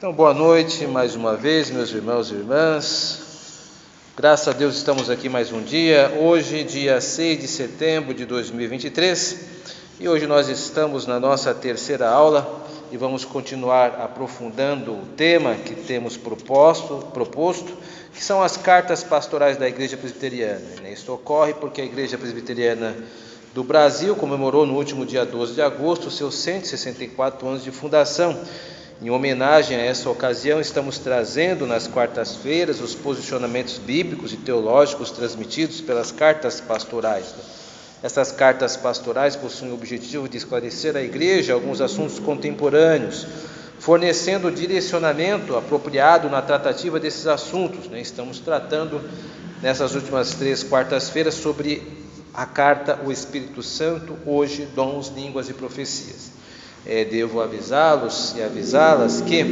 Então, boa noite mais uma vez, meus irmãos e irmãs. Graças a Deus estamos aqui mais um dia. Hoje, dia 6 de setembro de 2023. E hoje nós estamos na nossa terceira aula e vamos continuar aprofundando o tema que temos proposto, que são as cartas pastorais da Igreja Presbiteriana. Isso ocorre porque a Igreja Presbiteriana do Brasil comemorou no último dia 12 de agosto seus 164 anos de fundação. Em homenagem a essa ocasião, estamos trazendo nas quartas-feiras os posicionamentos bíblicos e teológicos transmitidos pelas cartas pastorais. Essas cartas pastorais possuem o objetivo de esclarecer à Igreja alguns assuntos contemporâneos, fornecendo direcionamento apropriado na tratativa desses assuntos. Estamos tratando nessas últimas 3 quartas-feiras sobre a carta O Espírito Santo, hoje, dons, línguas e profecias. Devo avisá-los e avisá-las que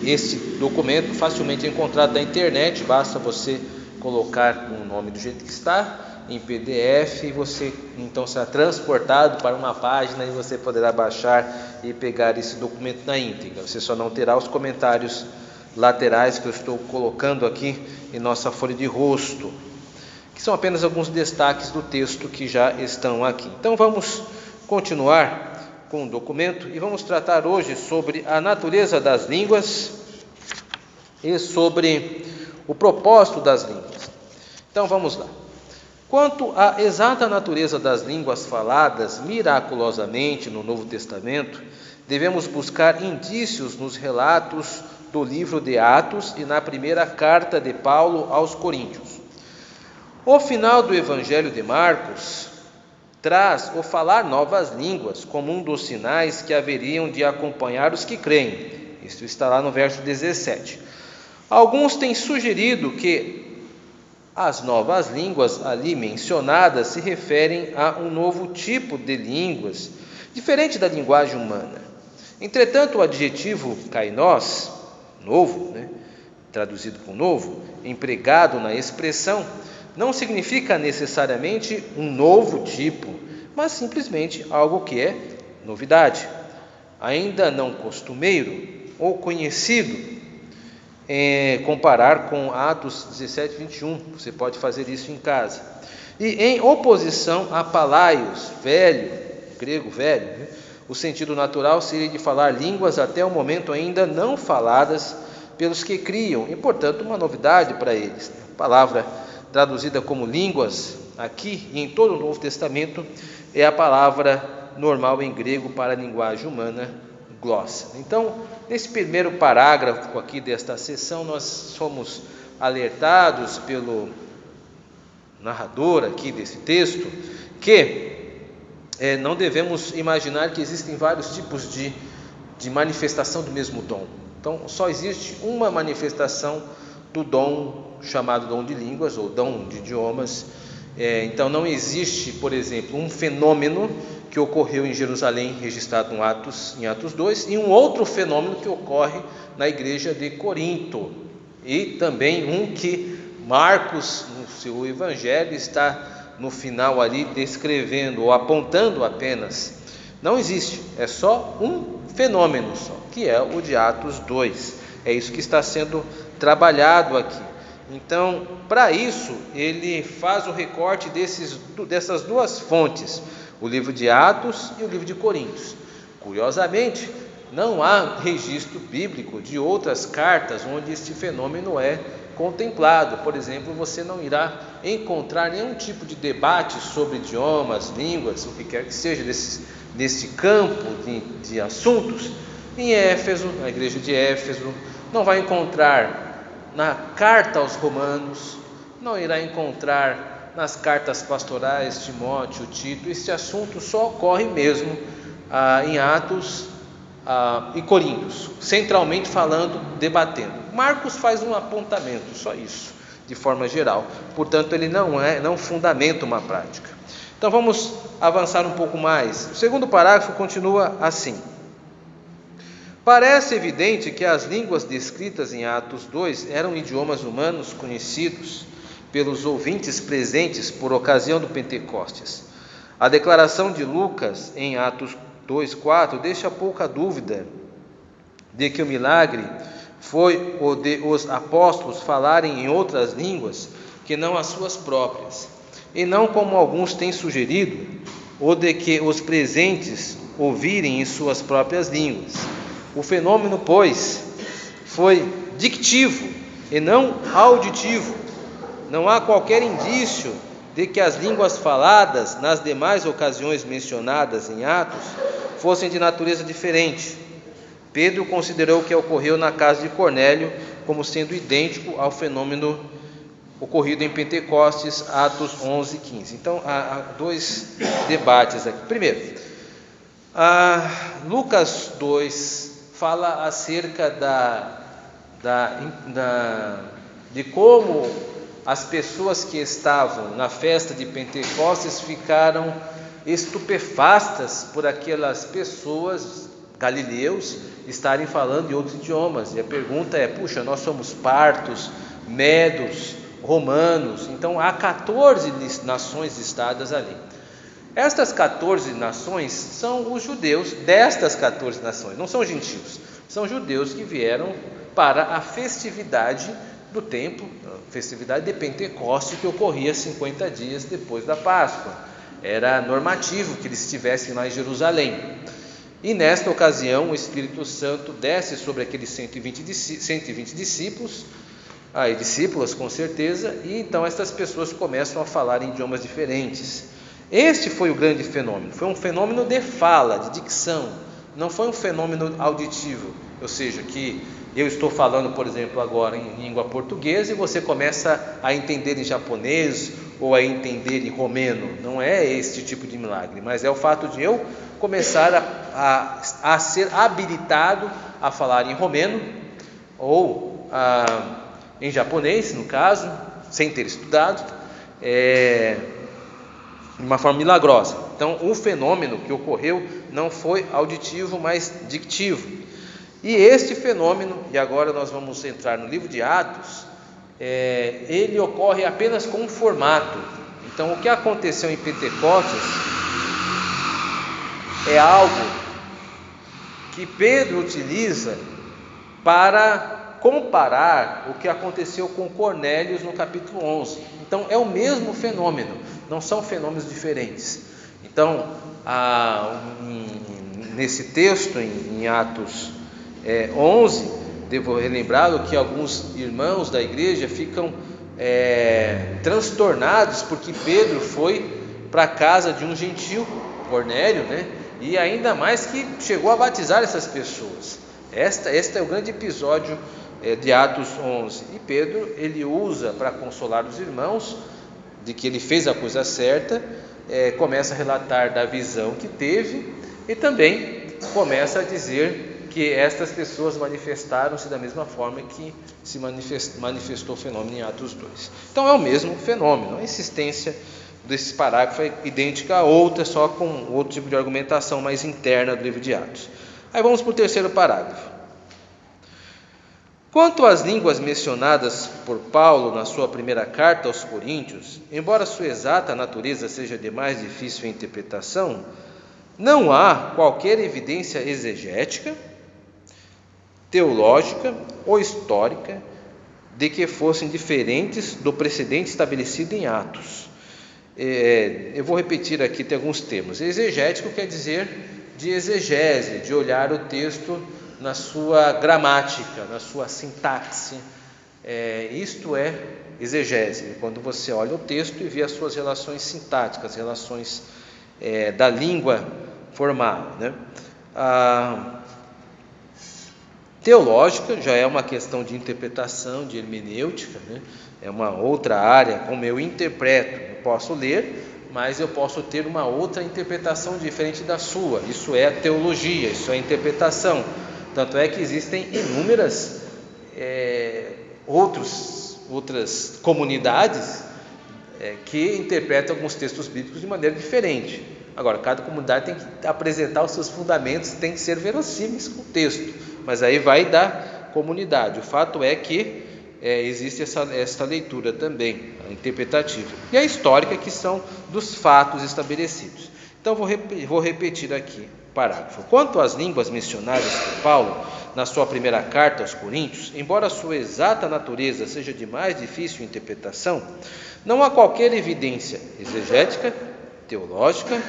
este documento facilmente é encontrado na internet, basta você colocar o nome do jeito que está, em PDF, e você então será transportado para uma página e você poderá baixar e pegar esse documento na íntegra. Você só não terá os comentários laterais que eu estou colocando aqui em nossa folha de rosto, que são apenas alguns destaques do texto que já estão aqui. Então vamos continuar com o documento e vamos tratar hoje sobre a natureza das línguas e sobre o propósito das línguas. Então vamos lá. Quanto à exata natureza das línguas faladas miraculosamente no Novo Testamento, devemos buscar indícios nos relatos do livro de Atos e na primeira carta de Paulo aos Coríntios. O final do Evangelho de Marcos traz o falar novas línguas como um dos sinais que haveriam de acompanhar os que creem. Isso está lá no verso 17. Alguns têm sugerido que as novas línguas ali mencionadas se referem a um novo tipo de línguas, diferente da linguagem humana. Entretanto, o adjetivo kainos, novo, traduzido por novo, empregado na expressão, não significa necessariamente um novo tipo, mas simplesmente algo que é novidade, ainda não costumeiro ou conhecido. Comparar com Atos 17, 21, você pode fazer isso em casa. E em oposição a palaios, velho, grego velho, o sentido natural seria de falar línguas até o momento ainda não faladas pelos que criam, e portanto uma novidade para eles. A palavra traduzida como línguas aqui e em todo o Novo Testamento é a palavra normal em grego para a linguagem humana, glossa. Então, nesse primeiro parágrafo aqui desta sessão, nós somos alertados pelo narrador aqui desse texto que não devemos imaginar que existem vários tipos de manifestação do mesmo dom. Então, só existe uma manifestação do dom chamado dom de línguas ou dom de idiomas. Então não existe, por exemplo, um fenômeno que ocorreu em Jerusalém, registrado em Atos 2, e um outro fenômeno que ocorre na igreja de Corinto, e também um que Marcos, no seu evangelho, está no final ali descrevendo ou apontando apenas. Não existe, é só um fenômeno só, que é o de Atos 2. É isso que está sendo trabalhado aqui. Então, para isso, ele faz o recorte dessas duas fontes, o livro de Atos e o livro de Coríntios. Curiosamente, não há registro bíblico de outras cartas onde este fenômeno é contemplado. Por exemplo, você não irá encontrar nenhum tipo de debate sobre idiomas, línguas, o que quer que seja nesse campo de assuntos. Em Éfeso, na igreja de Éfeso, não vai encontrar na carta aos Romanos, não irá encontrar nas cartas pastorais, Timóteo, Tito. Este assunto só ocorre mesmo em Atos e Coríntios, centralmente falando, debatendo. Marcos faz um apontamento, só isso, de forma geral. Portanto, ele não fundamenta uma prática. Então vamos avançar um pouco mais. O segundo parágrafo continua assim: parece evidente que as línguas descritas em Atos 2 eram idiomas humanos conhecidos pelos ouvintes presentes por ocasião do Pentecostes. A declaração de Lucas em Atos 2:4 deixa pouca dúvida de que o milagre foi o de os apóstolos falarem em outras línguas que não as suas próprias, e não como alguns têm sugerido, o de que os presentes ouvirem em suas próprias línguas. O fenômeno, pois, foi dictivo e não auditivo. Não há qualquer indício de que as línguas faladas nas demais ocasiões mencionadas em Atos fossem de natureza diferente. Pedro considerou o que ocorreu na casa de Cornélio como sendo idêntico ao fenômeno ocorrido em Pentecostes, Atos 11 e 15. Então, há dois debates aqui. Primeiro, Lucas 2 fala acerca de como as pessoas que estavam na festa de Pentecostes ficaram estupefastas por aquelas pessoas, galileus, estarem falando em outros idiomas. E a pergunta é: puxa, nós somos partos, medos, romanos. Então há 14 nações listadas ali. Estas 14 nações são os judeus destas 14 nações, não são gentios, são judeus que vieram para a festividade do templo, a festividade de Pentecostes, que ocorria 50 dias depois da Páscoa. Era normativo que eles estivessem lá em Jerusalém. E nesta ocasião o Espírito Santo desce sobre aqueles 120 discípulos, e discípulas com certeza, e então essas pessoas começam a falar em idiomas diferentes. Este foi o grande fenômeno, foi um fenômeno de fala, de dicção, não foi um fenômeno auditivo, ou seja, que eu estou falando, por exemplo, agora em língua portuguesa e você começa a entender em japonês ou a entender em romeno. Não é este tipo de milagre, mas é o fato de eu começar a ser habilitado a falar em romeno ou em japonês, no caso, sem ter estudado, de uma forma milagrosa. Então, o fenômeno que ocorreu não foi auditivo, mas dictivo. E este fenômeno, e agora nós vamos entrar no livro de Atos, ele ocorre apenas com um formato. Então, o que aconteceu em Pentecostes é algo que Pedro utiliza para comparar o que aconteceu com Cornélios no capítulo 11. Então, é o mesmo fenômeno, não são fenômenos diferentes. Então, nesse texto, em Atos 11, devo relembrá-lo que alguns irmãos da igreja ficam transtornados porque Pedro foi para a casa de um gentio, Cornélio, e ainda mais que chegou a batizar essas pessoas. Este é o grande episódio de Atos 11, e Pedro ele usa para consolar os irmãos de que ele fez a coisa certa, começa a relatar da visão que teve e também começa a dizer que estas pessoas manifestaram-se da mesma forma que se manifestou o fenômeno em Atos 2. Então é o mesmo fenômeno, a insistência desse parágrafo é idêntica a outra, só com outro tipo de argumentação mais interna do livro de Atos. Aí vamos para o terceiro parágrafo. Quanto às línguas mencionadas por Paulo na sua primeira carta aos Coríntios, embora sua exata natureza seja de mais difícil interpretação, não há qualquer evidência exegética, teológica ou histórica de que fossem diferentes do precedente estabelecido em Atos. Eu vou repetir aqui, tem alguns termos. Exegético quer dizer de exegese, de olhar o texto na sua gramática, na sua sintaxe. Isto é exegese, quando você olha o texto e vê as suas relações sintáticas, relações da língua formal, teológica já é uma questão de interpretação, de hermenêutica, é uma outra área, como eu interpreto. Eu posso ler, mas eu posso ter uma outra interpretação diferente da sua. Isso é a teologia, isso é a interpretação. Tanto é que existem inúmeras outras comunidades que interpretam alguns textos bíblicos de maneira diferente. Agora, cada comunidade tem que apresentar os seus fundamentos, tem que ser verossímeis com o texto, mas aí vai da comunidade. O fato é que existe essa leitura também, a interpretativa, e a histórica, que são dos fatos estabelecidos. Então, vou repetir aqui. parágrafo. Quanto às línguas mencionadas por Paulo na sua primeira carta aos Coríntios, embora a sua exata natureza seja de mais difícil interpretação, não há qualquer evidência exegética, teológica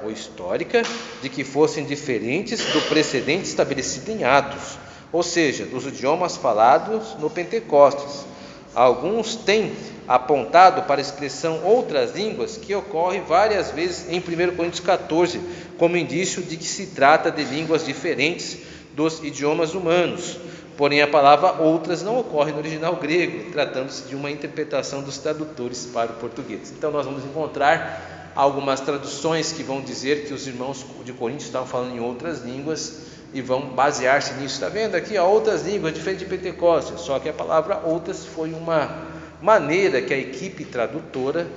ou histórica de que fossem diferentes do precedente estabelecido em Atos, ou seja, dos idiomas falados no Pentecostes. Alguns têm apontado para a expressão outras línguas, que ocorre várias vezes em 1 Coríntios 14, como indício de que se trata de línguas diferentes dos idiomas humanos. Porém, a palavra outras não ocorre no original grego, tratando-se de uma interpretação dos tradutores para o português. Então, nós vamos encontrar algumas traduções que vão dizer que os irmãos de Corinto estavam falando em outras línguas e vão basear-se nisso. Está vendo aqui, outras línguas, diferente de Pentecostes, só que a palavra outras foi uma maneira que a equipe tradutora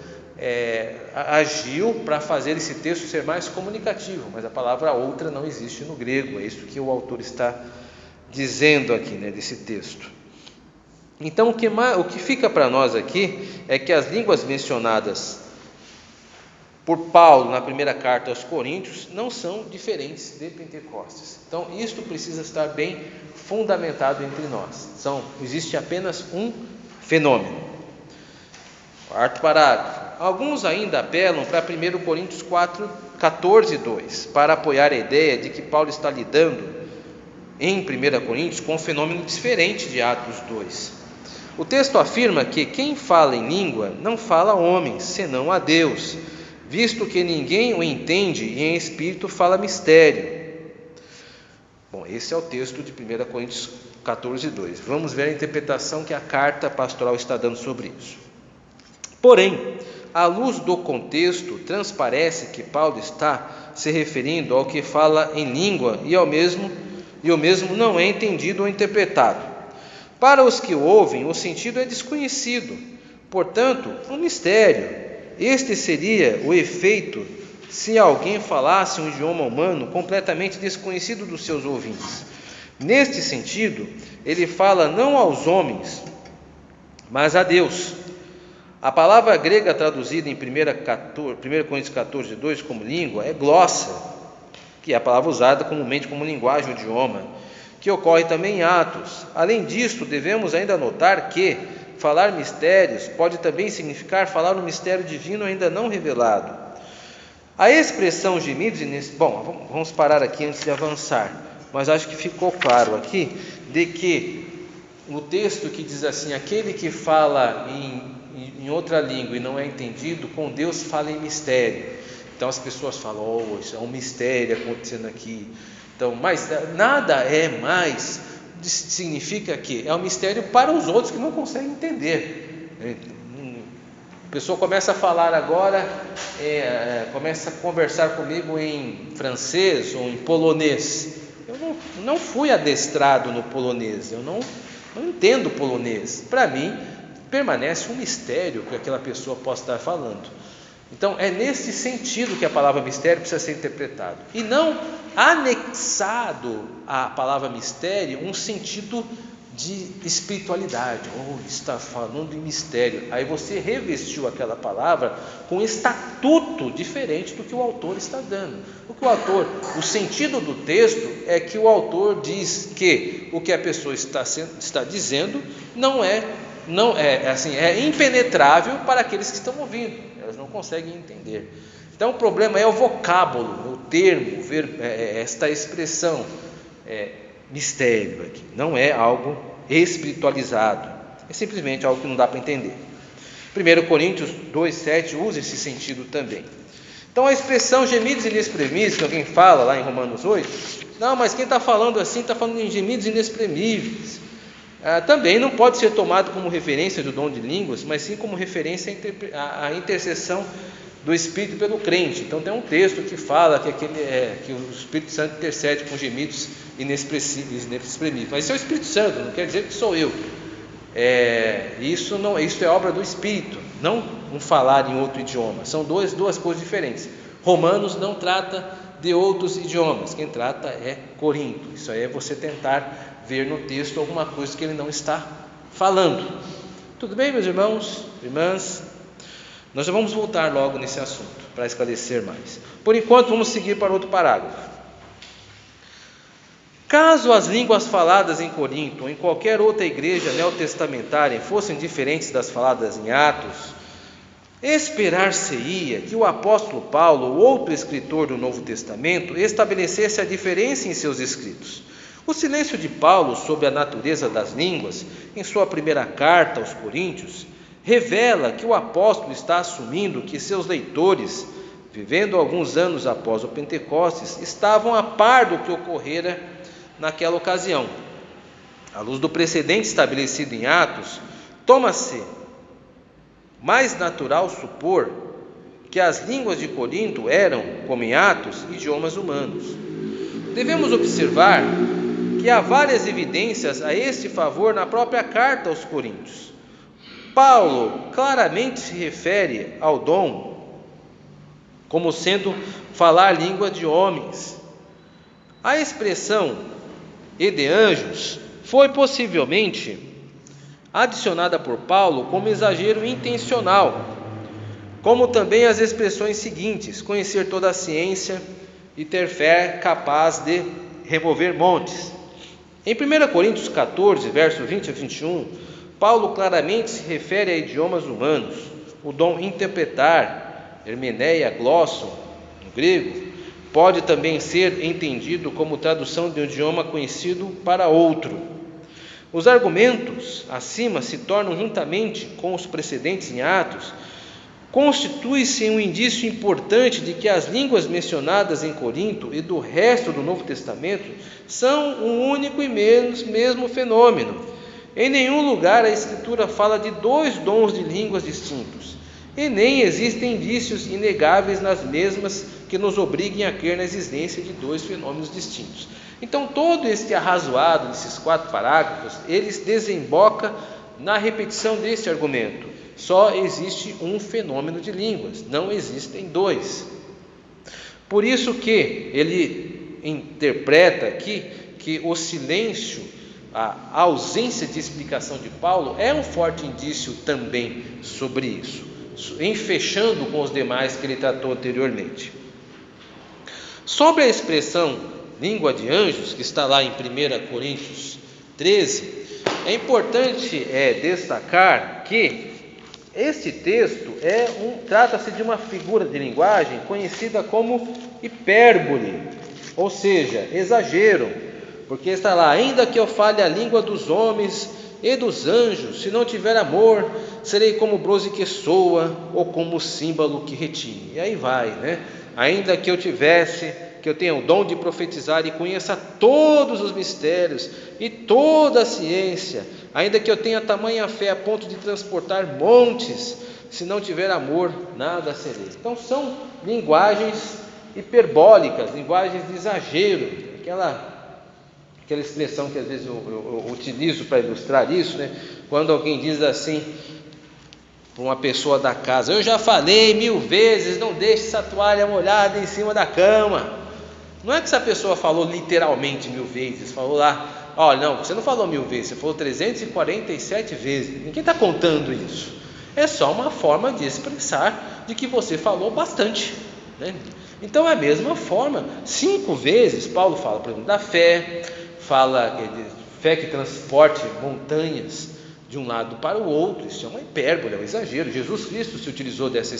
agiu para fazer esse texto ser mais comunicativo, mas a palavra outra não existe no grego, é isso que o autor está dizendo aqui, desse texto. Então, o que fica para nós aqui é que as línguas mencionadas por Paulo na primeira carta aos Coríntios não são diferentes de Pentecostes. Então, isto precisa estar bem fundamentado entre nós. Existe apenas um fenômeno. Quarto parágrafo. Alguns ainda apelam para 1 Coríntios 14:2, para apoiar a ideia de que Paulo está lidando em 1 Coríntios com um fenômeno diferente de Atos 2. O texto afirma que quem fala em língua não fala a homens, senão a Deus, visto que ninguém o entende e em espírito fala mistério. Bom, esse é o texto de 1 Coríntios 14:2. Vamos ver a interpretação que a carta pastoral está dando sobre isso. Porém, à luz do contexto, transparece que Paulo está se referindo ao que fala em língua e o mesmo não é entendido ou interpretado. Para os que o ouvem, o sentido é desconhecido, portanto, um mistério. Este seria o efeito se alguém falasse um idioma humano completamente desconhecido dos seus ouvintes. Neste sentido, ele fala não aos homens, mas a Deus. A palavra grega traduzida em 1 Coríntios 14:2 como língua é glossa, que é a palavra usada comumente como linguagem ou idioma, que ocorre também em Atos. Além disso, devemos ainda notar que falar mistérios pode também significar falar um mistério divino ainda não revelado. A expressão gemidos, vamos parar aqui antes de avançar, mas acho que ficou claro aqui de que o texto que diz assim, aquele que fala em outra língua e não é entendido, com Deus fala em mistério. Então as pessoas falam, isso é um mistério acontecendo aqui. Então, mas nada é mais, significa que é um mistério para os outros que não conseguem entender. A pessoa começa a falar agora, começa a conversar comigo em francês ou em polonês. Eu não fui adestrado no polonês, eu não entendo polonês. Para mim, permanece um mistério que aquela pessoa possa estar falando. Então, é nesse sentido que a palavra mistério precisa ser interpretada. E não anexado à palavra mistério um sentido de espiritualidade. Está falando em mistério. Aí você revestiu aquela palavra com um estatuto diferente do que o autor está dando. O sentido do texto é que o autor diz que o que a pessoa está dizendo é impenetrável para aqueles que estão ouvindo, elas não conseguem entender. Então o problema é o vocábulo, o termo, esta expressão, mistério aqui, não é algo espiritualizado, é simplesmente algo que não dá para entender. 1 Coríntios 2:7 usa esse sentido também. Então a expressão gemidos inexprimíveis, que alguém fala lá em Romanos 8, não, mas quem está falando assim, está falando em gemidos inexprimíveis. Também não pode ser tomado como referência do dom de línguas, mas sim como referência à intercessão do Espírito pelo crente. Então tem um texto que fala que o Espírito Santo intercede com gemidos inexprimíveis. Mas isso é o Espírito Santo, não quer dizer que sou eu. Isso é obra do Espírito, não um falar em outro idioma. São duas coisas diferentes. Romanos não trata de outros idiomas, quem trata é Corinto. Isso aí é você tentar ver no texto alguma coisa que ele não está falando. Tudo bem, meus irmãos, irmãs? Nós já vamos voltar logo nesse assunto para esclarecer mais. Por enquanto, vamos seguir para outro parágrafo. Caso as línguas faladas em Corinto ou em qualquer outra igreja neotestamentária fossem diferentes das faladas em Atos, esperar-se-ia que o apóstolo Paulo ou outro escritor do Novo Testamento estabelecesse a diferença em seus escritos. O silêncio de Paulo sobre a natureza das línguas, em sua primeira carta aos Coríntios, revela que o apóstolo está assumindo que seus leitores, vivendo alguns anos após o Pentecostes, estavam a par do que ocorrera naquela ocasião. À luz do precedente estabelecido em Atos, toma-se mais natural supor que as línguas de Corinto eram, como em Atos, idiomas humanos. Devemos observar que há várias evidências a este favor na própria carta aos Coríntios. Paulo claramente se refere ao dom como sendo falar língua de homens. A expressão "e de anjos" foi possivelmente adicionada por Paulo como exagero intencional, como também as expressões seguintes: conhecer toda a ciência e ter fé capaz de remover montes. Em 1 Coríntios 14, versos 20 a 21, Paulo claramente se refere a idiomas humanos. O dom interpretar, hermeneia glosson, no grego, pode também ser entendido como tradução de um idioma conhecido para outro. Os argumentos acima se tornam, juntamente com os precedentes em Atos, constitui-se um indício importante de que as línguas mencionadas em Corinto e do resto do Novo Testamento são um único e mesmo fenômeno. Em nenhum lugar a Escritura fala de dois dons de línguas distintos, e nem existem indícios inegáveis nas mesmas que nos obriguem a crer na existência de dois fenômenos distintos. Então, todo este arrazoado desses 4 parágrafos, eles desemboca na repetição deste argumento. Só existe um fenômeno de línguas, não existem dois. Por isso que ele interpreta aqui que o silêncio, a ausência de explicação de Paulo é um forte indício também sobre isso, em fechando com os demais que ele tratou anteriormente. Sobre a expressão língua de anjos, que está lá em 1 Coríntios 13, é importante destacar que este texto trata-se de uma figura de linguagem conhecida como hipérbole, ou seja, exagero, porque está lá: ainda que eu fale a língua dos homens e dos anjos, se não tiver amor, serei como brose que soa ou como símbolo que retine. E aí vai, né? Ainda que eu tenha o dom de profetizar e conheça todos os mistérios e toda a ciência, ainda que eu tenha tamanha fé a ponto de transportar montes, se não tiver amor, nada serei. Então são linguagens hiperbólicas, linguagens de exagero, aquela expressão que às vezes eu utilizo para ilustrar isso, né? Quando alguém diz assim para uma pessoa da casa: eu já falei 1000 vezes, não deixe essa toalha molhada em cima da cama. Não é que essa pessoa falou literalmente 1000 vezes, falou lá: olha, não, você não falou 1000 vezes, você falou 347 vezes. Ninguém está contando isso. É só uma forma de expressar de que você falou bastante, né? Então é a mesma forma. 5 vezes Paulo fala, por exemplo, da fé, fala de fé que transporte montanhas de um lado para o outro. Isso é uma hipérbole, é um exagero. Jesus Cristo se utilizou dessa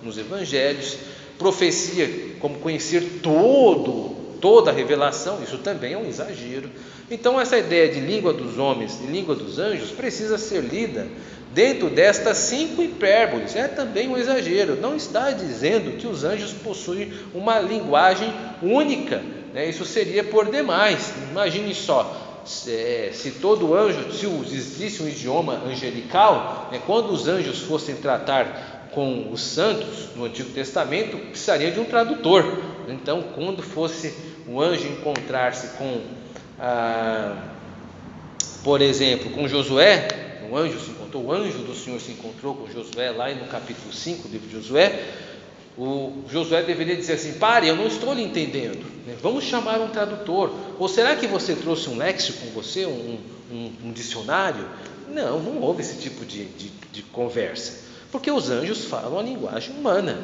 nos evangelhos. Profecia, como conhecer toda a revelação, isso também é um exagero. Então essa ideia de língua dos homens e língua dos anjos precisa ser lida dentro destas 5 hipérboles. É também um exagero. Não está dizendo que os anjos possuem uma linguagem única, né? Isso seria por demais. Imagine só, se todo anjo, se existisse um idioma angelical, né, quando os anjos fossem tratar com os santos no Antigo Testamento, precisaria de um tradutor. Então, quando fosse um anjo encontrar-se com, por exemplo, com Josué, o anjo do Senhor se encontrou com Josué lá no capítulo 5 do livro de Josué. O Josué deveria dizer assim: pare, eu não estou lhe entendendo, né? Vamos chamar um tradutor. Ou será que você trouxe um léxico com você, um dicionário? Não houve esse tipo de conversa, porque os anjos falam a linguagem humana.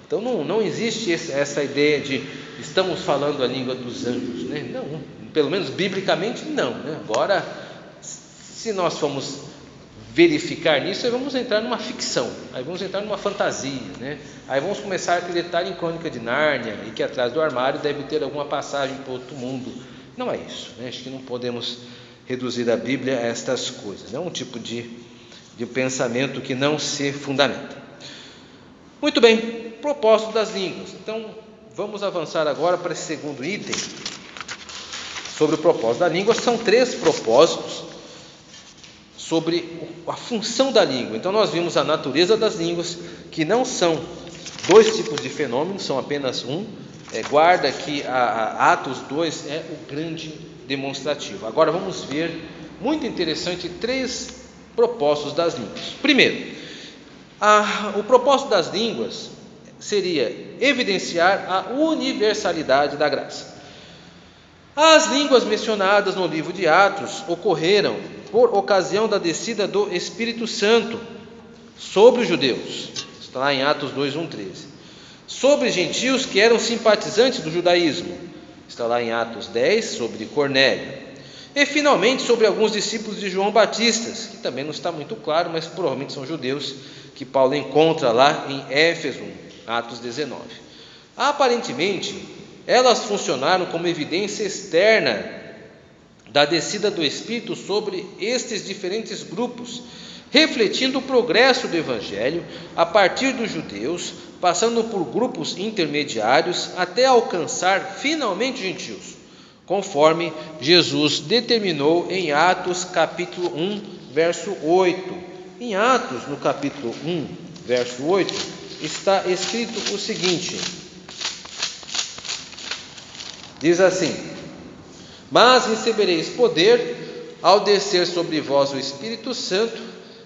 Então não existe essa ideia de estamos falando a língua dos anjos, né? Não, pelo menos biblicamente não, né? Agora, se nós formos verificar nisso, aí vamos entrar numa ficção, aí vamos entrar numa fantasia, né? Aí vamos começar a acreditar em Crônica de Nárnia e que atrás do armário deve ter alguma passagem para outro mundo. Não é isso, né? Acho que não podemos reduzir a Bíblia a estas coisas, é um tipo de pensamento que não se fundamenta. Muito bem, propósito das línguas. Então vamos avançar agora para esse segundo item sobre o propósito da língua. São 3 propósitos sobre a função da língua. Então nós vimos a natureza das línguas, que não são 2 tipos de fenômenos, são apenas um. Guarda que a Atos 2 é o grande demonstrativo. Agora vamos ver, muito interessante, 3 propósitos das línguas. Primeiro, o propósito das línguas seria evidenciar a universalidade da graça. As línguas mencionadas no livro de Atos ocorreram por ocasião da descida do Espírito Santo sobre os judeus. Está lá em Atos 2, 1, 13. Sobre gentios que eram simpatizantes do judaísmo. Está lá em Atos 10, sobre Cornélio. E finalmente sobre alguns discípulos de João Batista, que também não está muito claro, mas provavelmente são judeus, que Paulo encontra lá em Éfeso, Atos 19. Aparentemente, elas funcionaram como evidência externa da descida do Espírito sobre estes diferentes grupos, refletindo o progresso do Evangelho a partir dos judeus, passando por grupos intermediários até alcançar finalmente os gentios, conforme Jesus determinou em Atos capítulo 1, verso 8. Em Atos, no capítulo 1, verso 8, está escrito o seguinte, diz assim: mas recebereis poder ao descer sobre vós o Espírito Santo,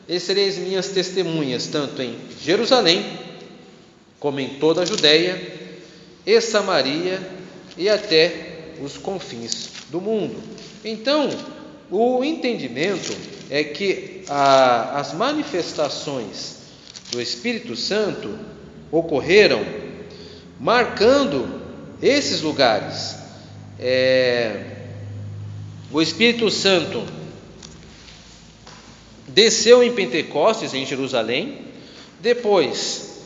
e sereis minhas testemunhas, tanto em Jerusalém, como em toda a Judéia e Samaria, e até os confins do mundo. Então, o entendimento é que as manifestações do Espírito Santo ocorreram marcando esses lugares. O Espírito Santo desceu em Pentecostes, em Jerusalém, depois,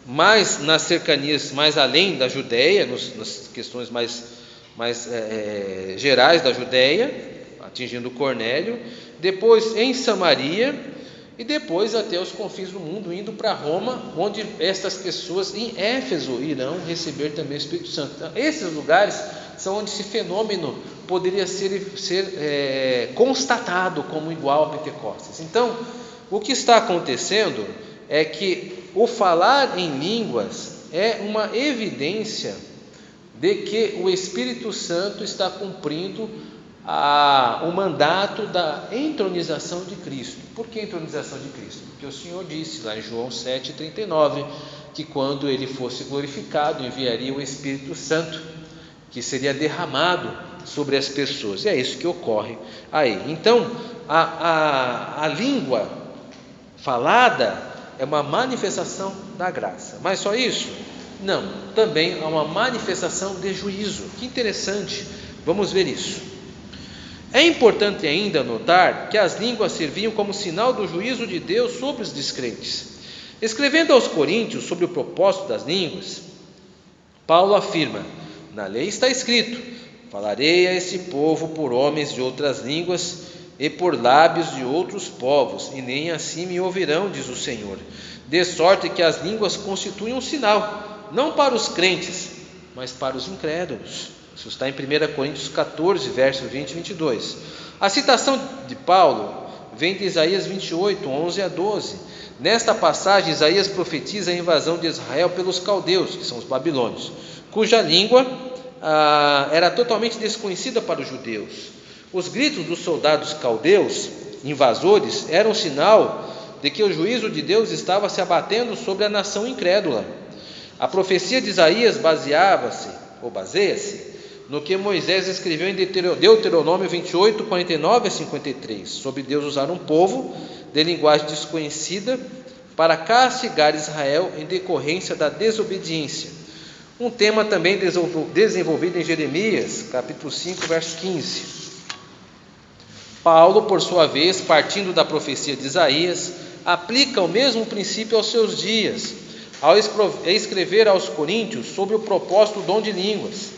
mais nas cercanias, mais além da Judéia, nas questões mais gerais da Judéia, atingindo Cornélio, depois em Samaria, e depois até os confins do mundo, indo para Roma, onde estas pessoas em Éfeso irão receber também o Espírito Santo. Então, esses lugares são onde esse fenômeno poderia ser constatado como igual a Pentecostes. Então, o que está acontecendo é que o falar em línguas é uma evidência de que o Espírito Santo está cumprindo o mandato da entronização de Cristo. Por que entronização de Cristo? Porque o Senhor disse lá em João 7,39 que quando ele fosse glorificado enviaria o Espírito Santo, que seria derramado sobre as pessoas, e é isso que ocorre aí. Então a língua falada é uma manifestação da graça, mas só isso? Não, também é uma manifestação de juízo. Que interessante, vamos ver isso. É importante ainda notar que as línguas serviam como sinal do juízo de Deus sobre os descrentes. Escrevendo aos Coríntios sobre o propósito das línguas, Paulo afirma: na lei está escrito: falarei a esse povo por homens de outras línguas e por lábios de outros povos, e nem assim me ouvirão, diz o Senhor. De sorte que as línguas constituem um sinal, não para os crentes, mas para os incrédulos. Isso está em 1 Coríntios 14, versos 20 e 22. A citação de Paulo vem de Isaías 28, 11 a 12. Nesta passagem, Isaías profetiza a invasão de Israel pelos caldeus, que são os babilônios, cuja língua era totalmente desconhecida para os judeus. Os gritos dos soldados caldeus, invasores, eram um sinal de que o juízo de Deus estava se abatendo sobre a nação incrédula. A profecia de Isaías baseia-se no que Moisés escreveu em Deuteronômio 28, 49 a 53, sobre Deus usar um povo de linguagem desconhecida para castigar Israel em decorrência da desobediência. Um tema também desenvolvido em Jeremias, capítulo 5, verso 15. Paulo, por sua vez, partindo da profecia de Isaías, aplica o mesmo princípio aos seus dias, ao escrever aos coríntios sobre o propósito do dom de línguas.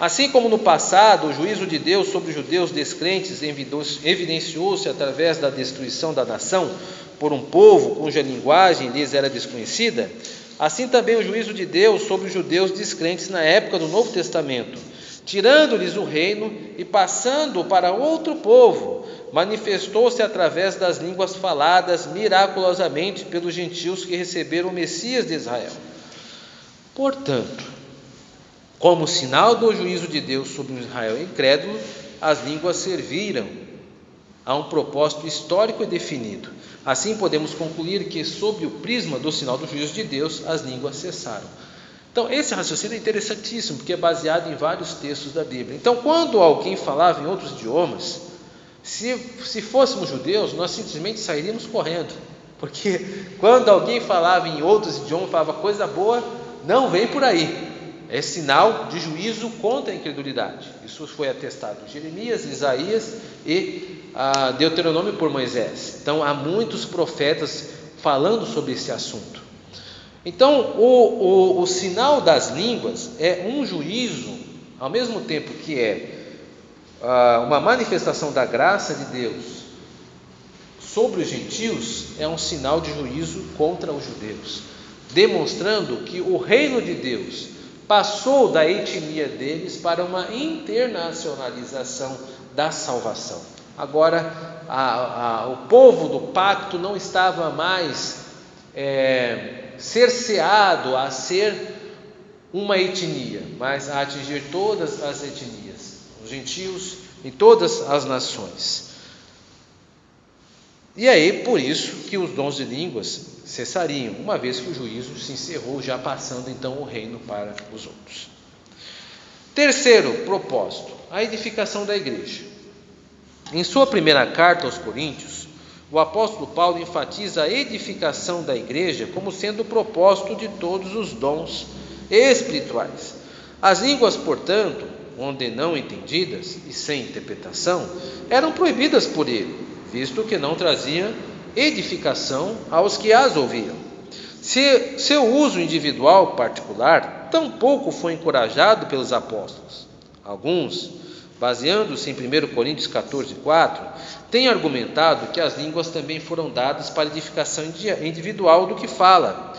Assim como no passado o juízo de Deus sobre os judeus descrentes evidenciou-se através da destruição da nação por um povo cuja linguagem lhes era desconhecida, assim também o juízo de Deus sobre os judeus descrentes na época do Novo Testamento, tirando-lhes o reino e passando para outro povo, manifestou-se através das línguas faladas miraculosamente pelos gentios que receberam o Messias de Israel. Portanto, como sinal do juízo de Deus sobre o Israel incrédulo, as línguas serviram a um propósito histórico e definido. Assim podemos concluir que, sob o prisma do sinal do juízo de Deus, as línguas cessaram. Então, esse raciocínio é interessantíssimo, porque é baseado em vários textos da Bíblia. Então, quando alguém falava em outros idiomas, se fôssemos judeus, nós simplesmente sairíamos correndo, porque quando alguém falava em outros idiomas, falava coisa boa, não vem por aí. É sinal de juízo contra a incredulidade. Isso foi atestado em Jeremias, Isaías e Deuteronômio por Moisés. Então, há muitos profetas falando sobre esse assunto. Então, o sinal das línguas é um juízo, ao mesmo tempo que é uma manifestação da graça de Deus sobre os gentios, é um sinal de juízo contra os judeus, demonstrando que o reino de Deus passou da etnia deles para uma internacionalização da salvação. Agora, o povo do pacto não estava mais cerceado a ser uma etnia, mas a atingir todas as etnias, os gentios e todas as nações. E aí, por isso que os dons de línguas cessariam, uma vez que o juízo se encerrou, já passando então o reino para os outros. Terceiro propósito, a edificação da igreja. Em sua primeira carta aos Coríntios, o apóstolo Paulo enfatiza a edificação da igreja como sendo o propósito de todos os dons espirituais. As línguas, portanto, onde não entendidas e sem interpretação, eram proibidas por ele, visto que não traziam edificação aos que as ouviam. Seu uso individual particular tampouco foi encorajado pelos apóstolos. Alguns, baseando-se em 1 Coríntios 14:4, têm argumentado que as línguas também foram dadas para edificação individual do que fala.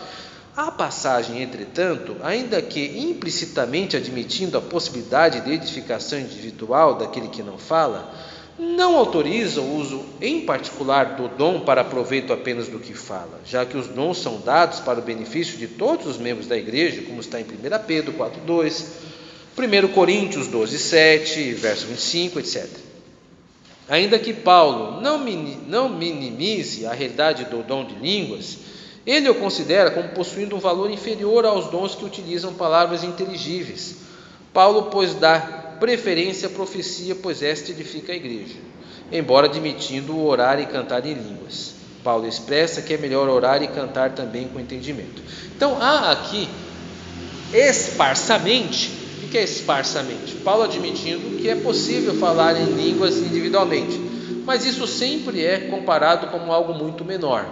A passagem, entretanto, ainda que implicitamente admitindo a possibilidade de edificação individual daquele que não fala, não autoriza o uso em particular do dom para proveito apenas do que fala, já que os dons são dados para o benefício de todos os membros da igreja, como está em 1 Pedro 4:2, 1 Coríntios 12:7, verso 25, etc. Ainda que Paulo não minimize a realidade do dom de línguas, ele o considera como possuindo um valor inferior aos dons que utilizam palavras inteligíveis. Paulo, pois, dá preferência à profecia, pois esta edifica a igreja, embora admitindo o orar e cantar em línguas. Paulo expressa que é melhor orar e cantar também com entendimento. Então, há aqui esparsamente. O que é esparsamente? Paulo admitindo que é possível falar em línguas individualmente, mas isso sempre é comparado como algo muito menor.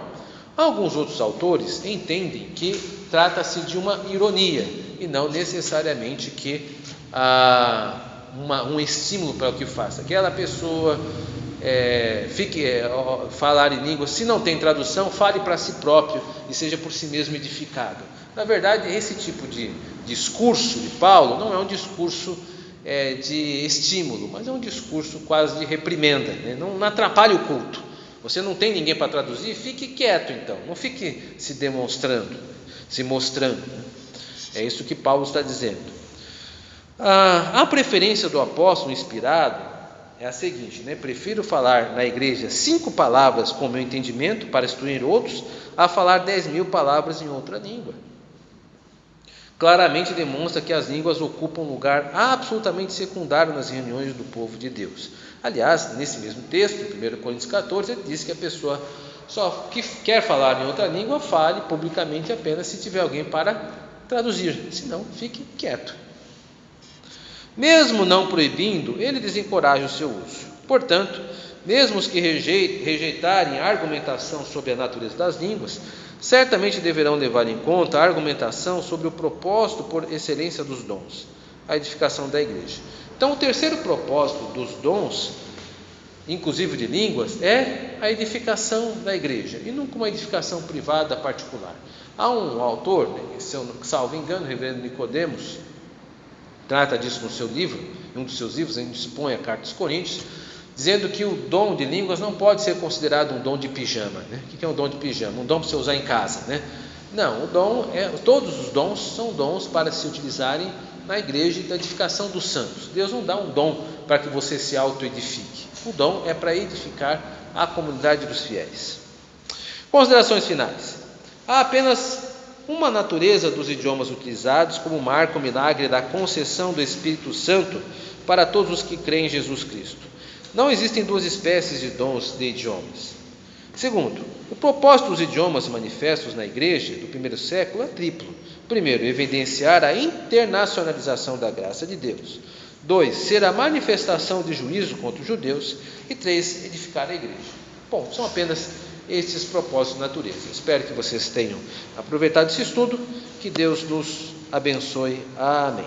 Alguns outros autores entendem que trata-se de uma ironia e não necessariamente que um estímulo para o que faça. Aquela pessoa falar em línguas, se não tem tradução, fale para si próprio e seja por si mesmo edificado. Na verdade, esse tipo de discurso de Paulo não é um discurso de estímulo, mas é um discurso quase de reprimenda, né? Não atrapalhe o culto. Você não tem ninguém para traduzir, fique quieto então, não fique se mostrando. Né? É isso que Paulo está dizendo. A preferência do apóstolo inspirado é a seguinte, né? Prefiro falar na igreja 5 palavras com meu entendimento para instruir outros, a falar 10.000 palavras em outra língua. Claramente demonstra que as línguas ocupam um lugar absolutamente secundário nas reuniões do povo de Deus. Aliás, nesse mesmo texto, em 1 Coríntios 14, ele diz que a pessoa só que quer falar em outra língua, fale publicamente apenas se tiver alguém para traduzir, senão fique quieto. Mesmo não proibindo, ele desencoraja o seu uso. Portanto, mesmo os que rejeitarem a argumentação sobre a natureza das línguas, certamente deverão levar em conta a argumentação sobre o propósito por excelência dos dons, a edificação da igreja. Então, o terceiro propósito dos dons, inclusive de línguas, é a edificação da igreja, e nunca uma edificação privada particular. Há um autor, se eu salvo engano, o reverendo Nicodemos, trata disso no seu livro, em um dos seus livros, ele expõe a carta aos Coríntios, dizendo que o dom de línguas não pode ser considerado um dom de pijama. O que é um dom de pijama? Um dom para você usar em casa. Não, todos os dons são dons para se utilizarem na igreja e da edificação dos santos. Deus não dá um dom para que você se auto-edifique. O dom é para edificar a comunidade dos fiéis. Considerações finais. Há apenas uma natureza dos idiomas utilizados como marca o milagre da concessão do Espírito Santo para todos os que creem em Jesus Cristo. Não existem duas espécies de dons de idiomas. Segundo, o propósito dos idiomas manifestos na igreja do primeiro século é triplo. Primeiro, evidenciar a internacionalização da graça de Deus. 2, ser a manifestação de juízo contra os judeus. E 3, edificar a igreja. Bom, são apenas estes propósitos de natureza. Espero que vocês tenham aproveitado esse estudo. Que Deus nos abençoe. Amém.